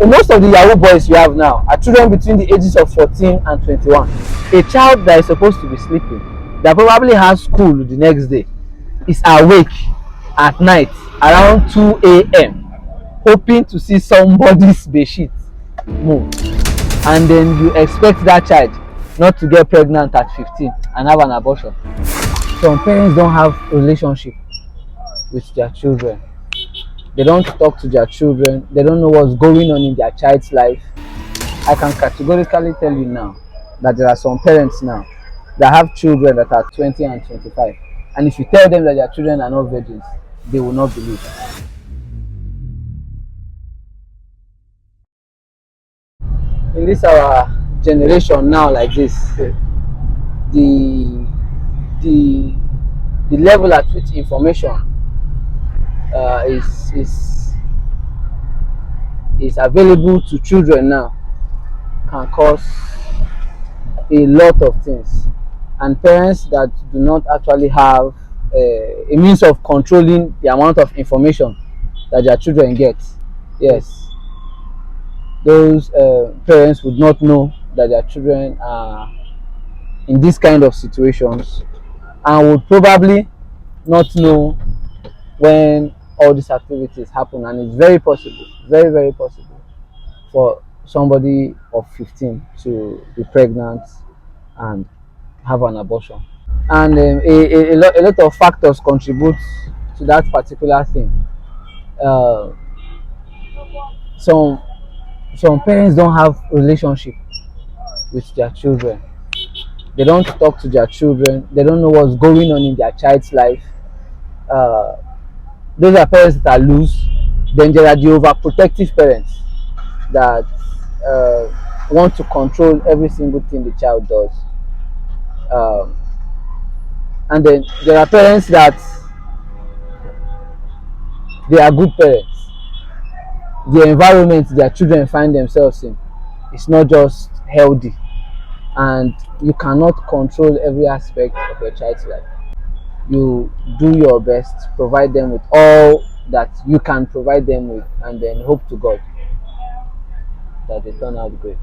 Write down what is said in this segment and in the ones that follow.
most of the Yahoo boys you have now are children between the ages of 14 and 21. A child that is supposed to be sleeping, that probably has school the next day, is awake at night around 2 a.m. hoping to see somebody's bedsheet move, and then you expect that child not to get pregnant at 15 and have an abortion. Some parents don't have relationship with their children. They don't talk to their children. They don't know what's going on in their child's life. I can categorically tell you now that there are some parents now that have children that are 20 and 25. And if you tell them that their children are not virgins, they will not believe. In this our generation now like this, the level at which information is available to children now can cause a lot of things, and parents that do not actually have a means of controlling the amount of information that their children get, yes, those parents would not know that their children are in this kind of situations, and would probably not know when all these activities happen. And it's very possible, very, very possible for somebody of 15 to be pregnant and have an abortion. And a lot of factors contribute to that particular thing. Some parents don't have relationship with their children. They don't talk to their children. They don't know what's going on in their child's life. Those are parents that are loose. Then there are the overprotective parents that want to control every single thing the child does. And then there are parents that they are good parents. The environment their children find themselves in is not just healthy, and you cannot control every aspect of your child's life. You do your best, provide them with all that you can provide them with, and then hope to God that they turn out great.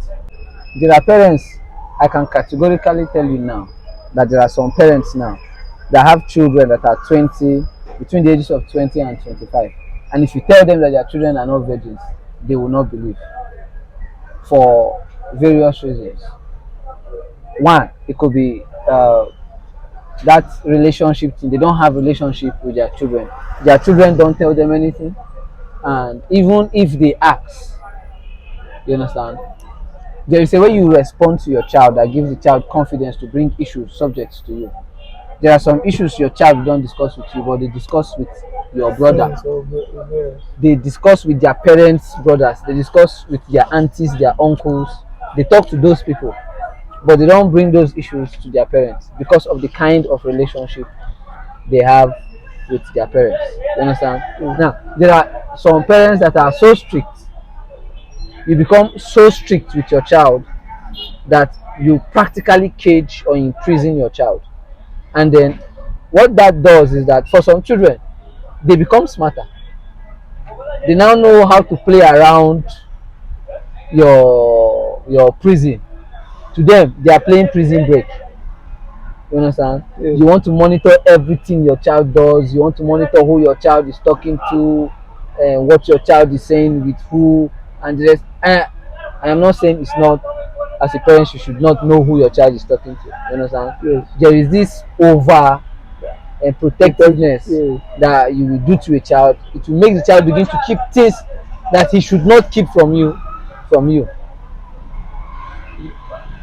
There are parents, I can categorically tell you now that there are some parents now that have children that are 20, between the ages of 20 and 25. And if you tell them that their children are not virgins, they will not believe, for various reasons. One, it could be that relationship thing. They don't have relationship with their children. Their children don't tell them anything, and even if they ask, you understand, there is a way you respond to your child that gives the child confidence to bring issues, subjects to you. There are some issues your child don't discuss with you, but they discuss with your brother. They discuss with their parents' brothers. They discuss with their aunties, their uncles. They talk to those people, but they don't bring those issues to their parents because of the kind of relationship they have with their parents. You understand? Now, there are some parents that are so strict. You become so strict with your child that you practically cage or imprison your child. And then what that does is that for some children, they become smarter. They now know how to play around your prison. To them, they are playing prison break. You understand? Yeah. You want to monitor everything your child does. You want to monitor who your child is talking to, and what your child is saying with who, and the rest. I am not saying it's not, as a parent, you should not know who your child is talking to. You understand? Yes. There is this over and protectiveness that you will do to a child. It will make the child begin to keep things that he should not keep from you.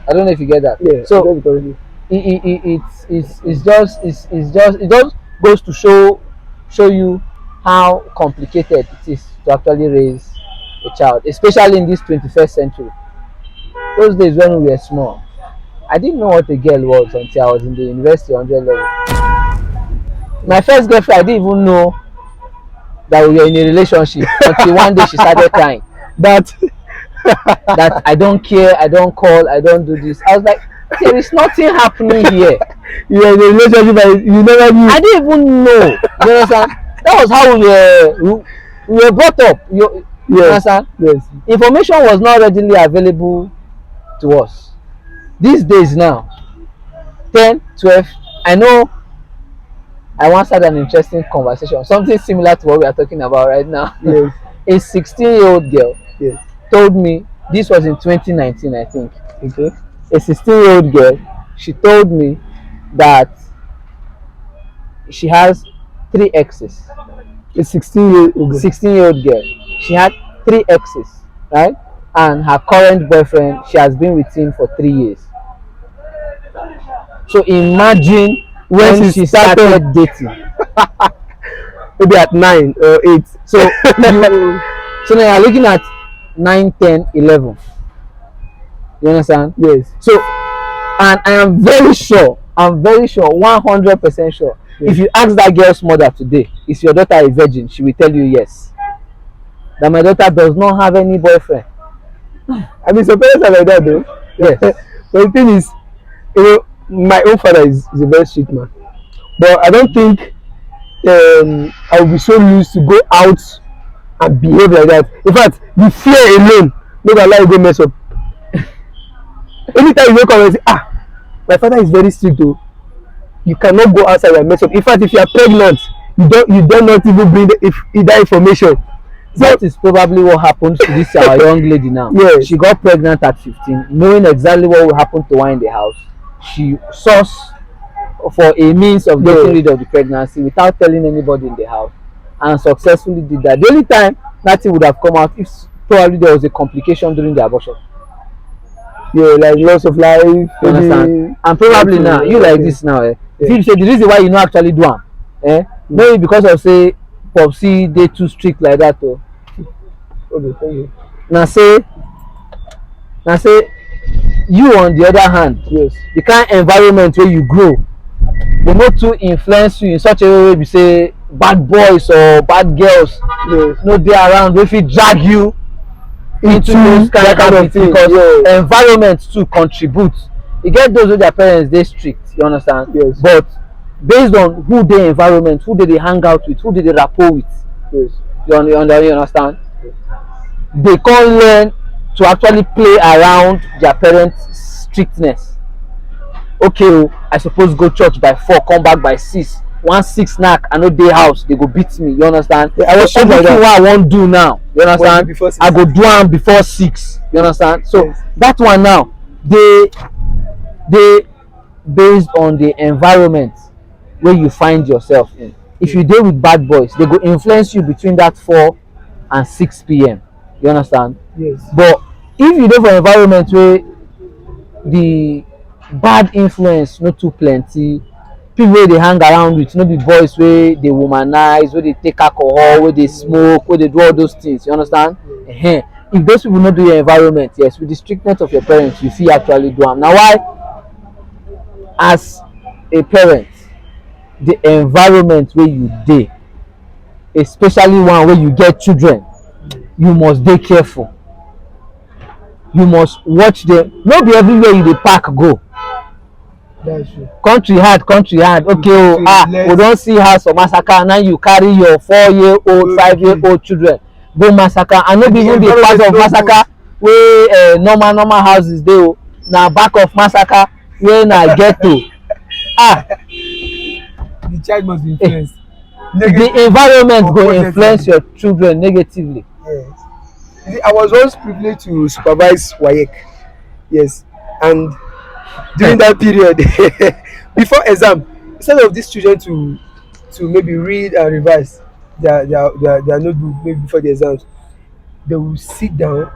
I don't know if you get that. Yeah. So it just goes to show you how complicated it is to actually raise a child, especially in this 21st century. Those days when we were small, I didn't know what a girl was until I was in the university 100 level. My first girlfriend, I didn't even know that we were in a relationship until one day she started crying. That I don't care, I don't call, I don't do this. I was like, there is nothing happening here. You were in a relationship and you never knew. I didn't even know. You understand? That was how we were brought up. You Yes. understand? Yes. Information was not readily available to us. These days now, 10, 12, I know I once had an interesting conversation, something similar to what we are talking about right now. Yes. A 16-year-old girl Yes. told me, this was in 2019, I think. Okay. A 16-year-old girl, she told me that she has three exes. A 16-year-old. 16-year-old girl. She had three exes, right? And her current boyfriend, she has been with him for 3 years. So imagine when she started dating. Maybe at 9 or 8. So you, so now you're looking at 9, 10, 11. You understand? Yes. So, and I am very sure, 100% sure. Yes. If you ask that girl's mother today, is your daughter a virgin? She will tell you yes. That my daughter does not have any boyfriend. I mean, some parents are like that though. Yes. But the thing is, you know, my own father is a very strict man. But I don't think I will be so loose to go out and behave like that. In fact, the fear alone don't allow you go mess up. Anytime you wake up and say, ah, my father is very strict though. You cannot go outside and mess up. In fact, if you are pregnant, you don't not even bring that information. That is probably what happened to this our young lady now. Yes. She got pregnant at 15, knowing exactly what will happen to her in the house. She sourced for a means of getting rid of the pregnancy without telling anybody in the house, and successfully did that. The only time that thing would have come out if probably there was a complication during the abortion. Yeah, like loss of life. You understand? And probably now, you like this now, if you say the reason why you not actually do am, maybe because of say Popsy they too strict like that oh. Okay, thank you. Now say you on the other hand, Yes. the kind environment where you grow, they no too influence you in such a way be say bad boys or bad girls no dey around wey fit drag you into those kind of things, because environment too contribute. E get those wey their parents dey strict, you understand? Yes. But based on who dey environment, who dey hang out with, who dey rapport with, Yes. you understand? They come learn to actually play around their parents' strictness. Okay, I suppose go church by 4, come back by 6. 6 snack, I no dey house, they go beat me. You understand? Yeah, I was sure everything like that. what I wan do now. You understand? I go do am before 6. You understand? So yes. That one now, they based on the environment where you find yourself in. If you dey with bad boys, they go influence you between that 4 and 6 p.m. You understand? Yes. But if you dey for environment where the bad influence no too plenty, people wey dey hang around with no be boys wey dey womanize, wey dey take alcohol, wey dey smoke, wey dey do all those things, you understand? If those people no do your environment, yes, with the strictness of your parents, you fit actually do am. Na why as a parent, the environment wey you dey, especially one wey you get children, you must dey careful. You must watch them. No be everywhere you dey pack go. That's true. Country hard. Okay, we don see house for massacre. Now you carry your 4-year-old, 5-year-old children go massacre, and no be even the part of massacre wey normal houses dey o. Na back of massacre wey na ghetto. The child must be influenced. The environment go influence your children negatively. Yes. I was once privileged to supervise WAEC. Yes. And during that period, before exam, instead of these children to maybe read and revise their notebook maybe before the exams, they will sit down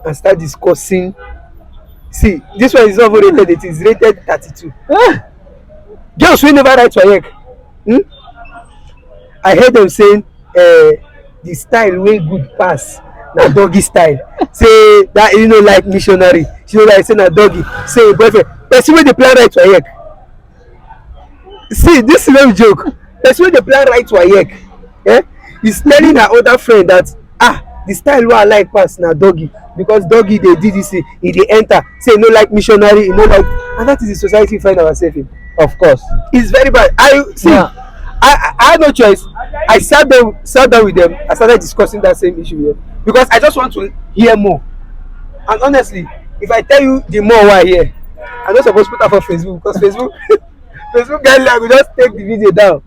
and start discussing. See, this one is not even rated, it is rated 32. Girls will never write WAEC. I heard them saying the style wey good pass na doggy style. Say that you know like missionary, she know like say na doggy. Say boyfriend, person wey dey plan write WAEC. See, this is no joke. Person wey dey plan write WAEC, is telling her other friend that the style wey I like pass na doggy, because doggy dey do this thing, e dey enter. Say no like missionary, e no like, and that is the society we find ourselves in. Of course, it's very bad. I had no choice. I sat down with them. I started discussing that same issue with them because I just want to hear more. And honestly, if I tell you the more why here, I'm not supposed to put that for Facebook because Facebook Facebook guideline will just take the video down.